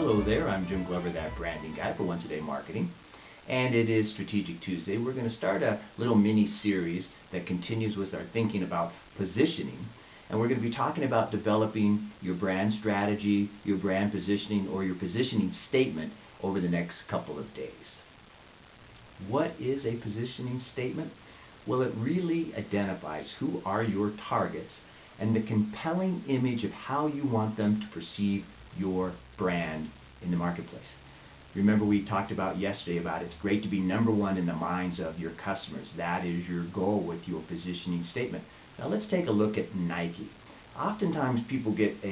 Hello there, I'm Jim Glover, that branding guy for Once a Day Marketing. And it is Strategic Tuesday. We're going to start a little mini series that continues with our thinking about positioning. And we're going to be talking about developing your brand strategy, your brand positioning, or your positioning statement over the next couple of days. What is a positioning statement? Well, it really identifies who are your targets and the compelling image of how you want them to perceive your brand in the marketplace. Remember, we talked about yesterday about it's great to be number one in the minds of your customers. That is your goal with your positioning statement. Now let's take a look at Nike. Oftentimes people get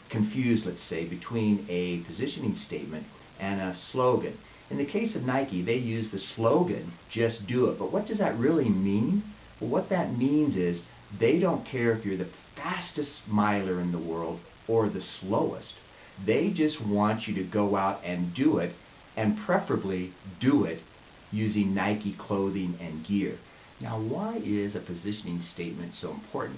confused, let's say, between a positioning statement and a slogan. In the case of Nike, they use the slogan, "Just do it." But what does that really mean? Well, what that means is they don't care if you're the fastest miler in the world or the slowest. They just want you to go out and do it, and preferably do it using Nike clothing and gear. Now, why is a positioning statement so important?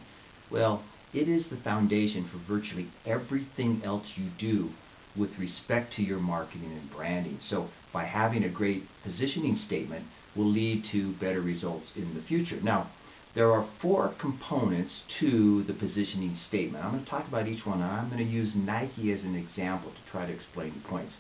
Well, it is the foundation for virtually everything else you do with respect to your marketing and branding. So by having a great positioning statement will lead to better results in the future. Now, there are 4 components to the positioning statement. I'm going to talk about each one, and I'm going to use Nike as an example to try to explain the points.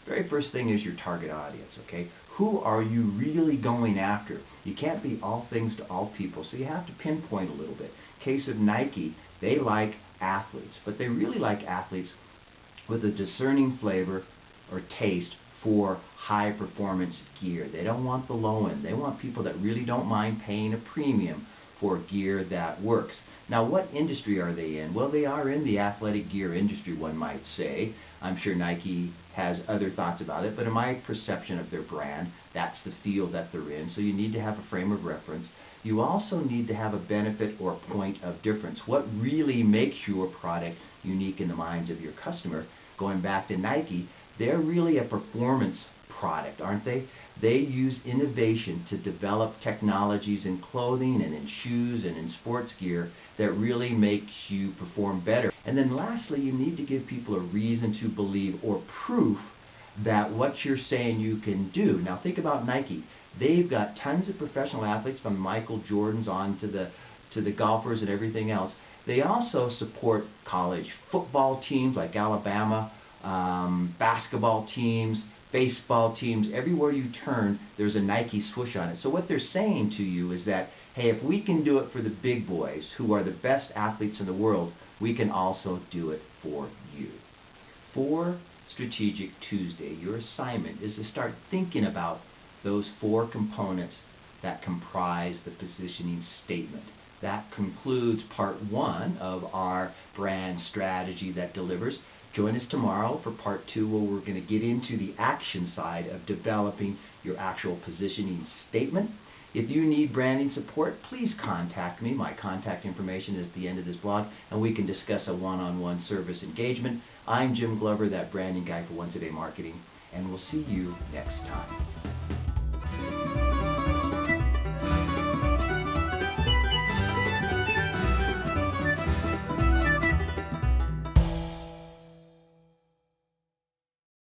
Very first thing is your target audience, okay? Who are you really going after? You can't be all things to all people, so you have to pinpoint a little bit. Case of Nike, they like athletes, but they really like athletes with a discerning flavor or taste for high performance gear. They don't want the low end. They want people that really don't mind paying a premium for gear that works. Now, what industry are they in? Well, they are in the athletic gear industry, one might say. I'm sure Nike has other thoughts about it, but in my perception of their brand, that's the field that they're in. So you need to have a frame of reference. You also need to have a benefit or point of difference. What really makes your product unique in the minds of your customer? Going back to Nike, they're really a performance product, aren't they? They use innovation to develop technologies in clothing and in shoes and in sports gear that really makes you perform better. And then lastly, you need to give people a reason to believe or proof that what you're saying you can do. Now think about Nike. They've got tons of professional athletes, from Michael Jordans on to the golfers and everything else. They also support college football teams like Alabama, basketball teams, baseball teams. Everywhere you turn, there's a Nike swoosh on it. So what they're saying to you is that, hey, if we can do it for the big boys who are the best athletes in the world, we can also do it for you. For Strategic Tuesday, your assignment is to start thinking about those 4 components that comprise the positioning statement. That concludes part 1 of our brand strategy that delivers. Join us tomorrow for part 2, where we're going to get into the action side of developing your actual positioning statement. If you need branding support, please contact me. My contact information is at the end of this blog, and we can discuss a one-on-one service engagement. I'm Jim Glover, that branding guy for Once a Day Marketing, and we'll see you next time.